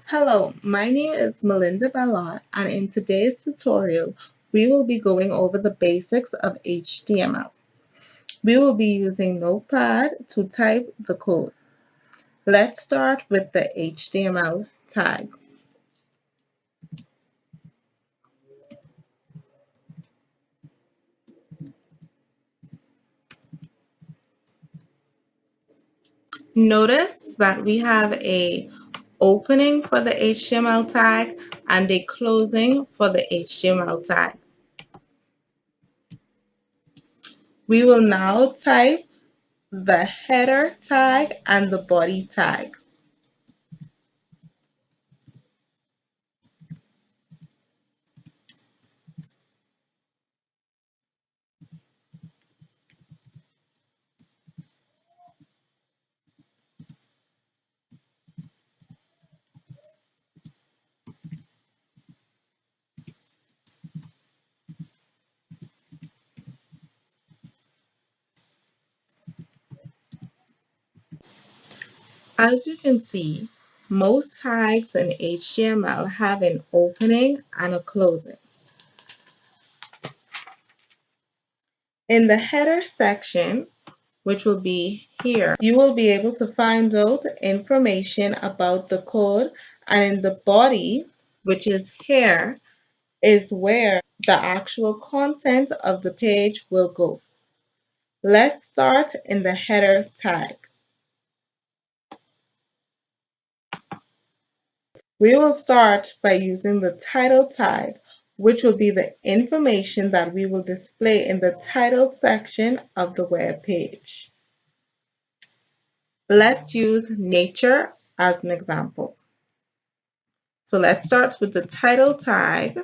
Hello, my name is Melinda Ballot, and in today's tutorial, we will be going over the basics of HTML. We will be using Notepad to type the code. Let's start with the HTML tag. Notice that we have a opening for the HTML tag and a closing for the HTML tag. We will now type the header tag and the body tag. As you can see, most tags in HTML have an opening and a closing. In the header section, which will be here, you will be able to find out information about the code, and in the body, which is here, is where the actual content of the page will go. Let's start in the header tag. We will start by using the title tag, which will be the information that we will display in the title section of the web page. Let's use nature as an example. So let's start with the title tag.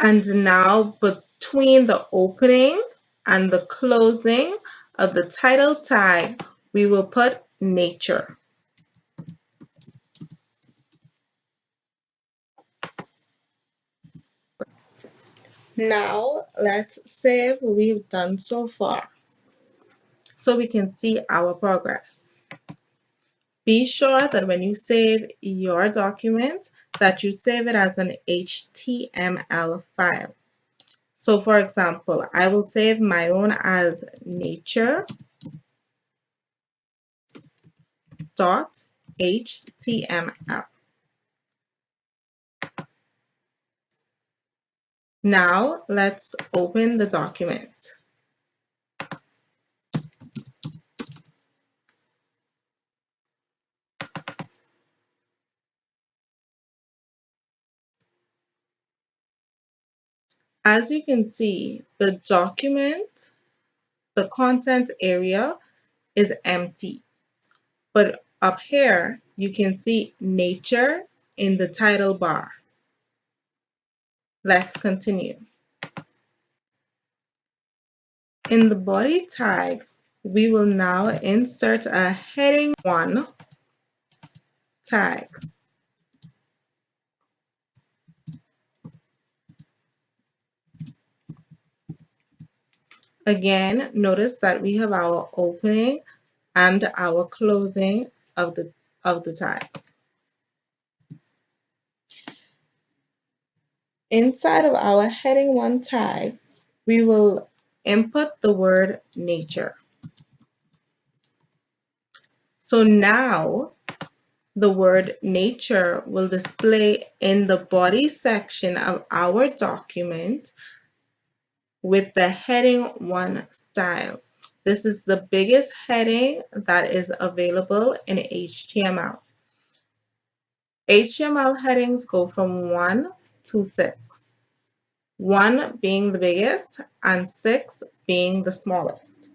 And now between the opening and the closing of the title tag, we will put nature. Now let's save what we've done so far so we can see our progress. Be sure that when you save your document that you save it as an HTML file. So for example, I will save my own as nature.html. Now let's open the document. As you can see, the document, the content area is empty. But up here, you can see nature in the title bar. Let's continue. In the body tag, we will now insert a heading 1 tag. Again, notice that we have our opening and our closing of the tag. Inside of our heading 1 tag, we will input the word nature. So now the word nature will display in the body section of our document with the heading 1 style. This is the biggest heading that is available in HTML. HTML headings go from 1 to 6, 1 being the biggest and 6 being the smallest.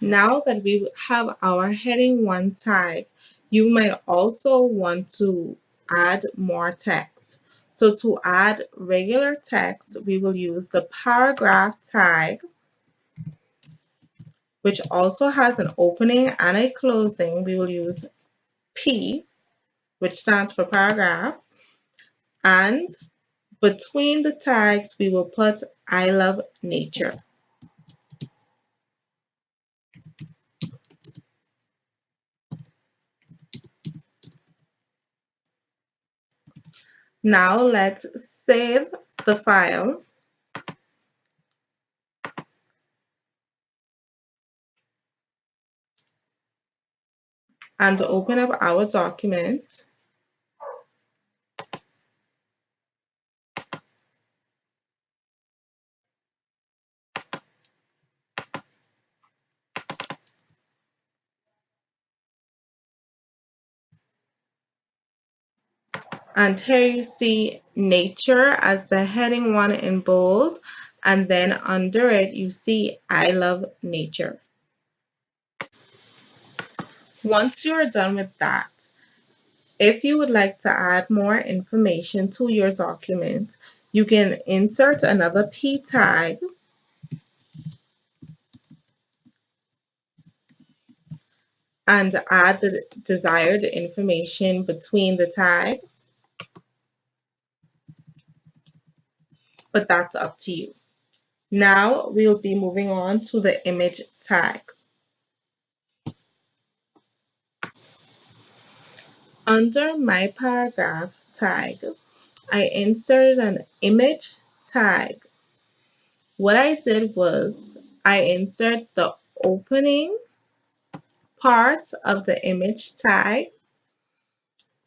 Now that we have our heading 1 tag, you might also want to add more text. So to add regular text, we will use the paragraph tag, which also has an opening and a closing. We will use P, which stands for paragraph, and between the tags, we will put I love nature. Now let's save the file and open up our document. And here you see nature as the heading one in bold, and then under it you see I love nature. Once you're done with that, if you would like to add more information to your document, you can insert another P tag and add the desired information between the tag, but that's up to you. Now we'll be moving on to the image tag. Under my paragraph tag, I inserted an image tag. What I did was I insert the opening part of the image tag.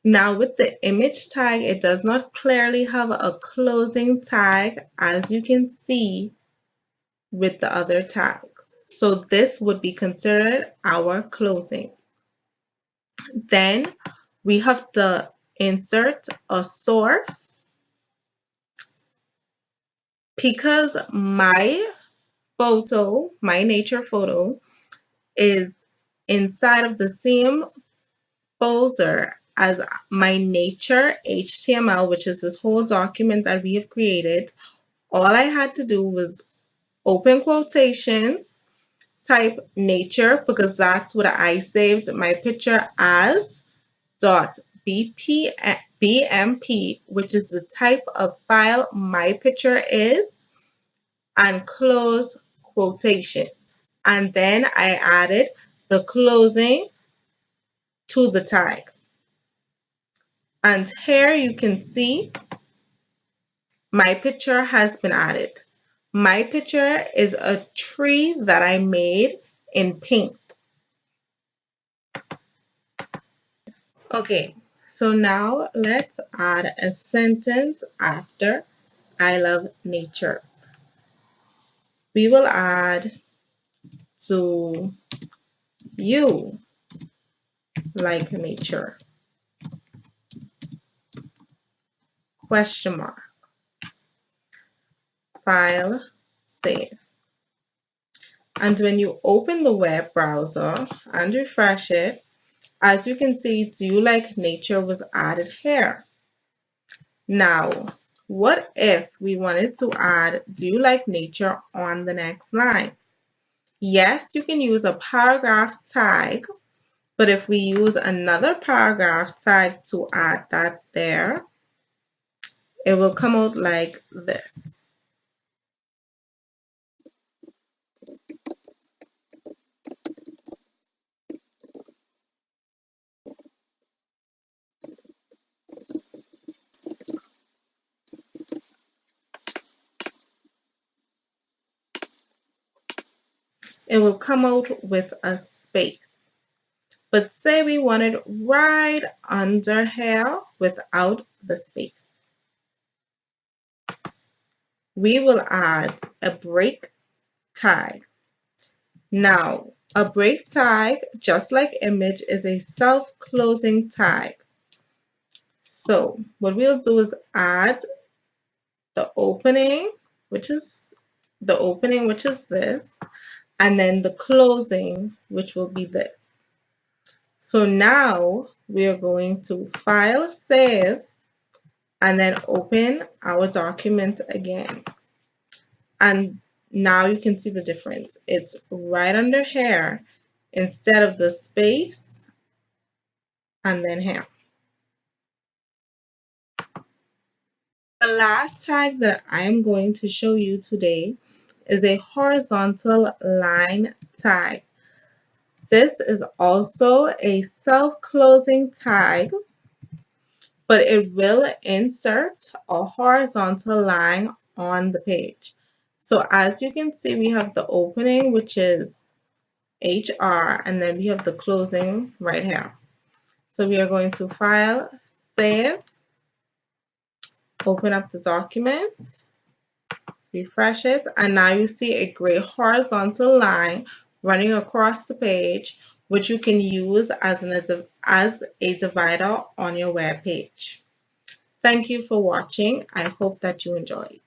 Now with the image tag, it does not clearly have a closing tag, as you can see with the other tags. So this would be considered our closing. Then we have to insert a source. Because my photo, my nature photo, is inside of the same folder as my nature HTML, which is this whole document that we have created, all I had to do was open quotations, type nature, because that's what I saved my picture as, dot BMP, which is the type of file my picture is, and close quotation. And then I added the closing to the tag. And here you can see my picture has been added. My picture is a tree that I made in paint. Okay, so now let's add a sentence after I love nature. We will add, do you like nature? Question mark. File, save. And when you open the web browser and refresh it, as you can see, do you like nature was added here. Now, what if we wanted to add do you like nature on the next line? Yes, you can use a paragraph tag, but if we use another paragraph tag to add that there, it will come out like this. It will come out with a space. But say we want it right under here without the space. We will add a break tag. Now, a break tag, just like image, is a self-closing tag. So what we'll do is add the opening, which is this, and then the closing, which will be this. So now we are going to file, save, and then open our document again. And now you can see the difference. It's right under here. Instead of the space, and then here. The last tag that I'm going to show you today is a horizontal line tag. This is also a self-closing tag, but it will insert a horizontal line on the page. So as you can see, we have the opening, which is HR, and then we have the closing right here. So we are going to File, Save, open up the document, refresh it, and now you see a gray horizontal line running across the page, which you can use as a divider on your web page. Thank you for watching. I hope that you enjoyed.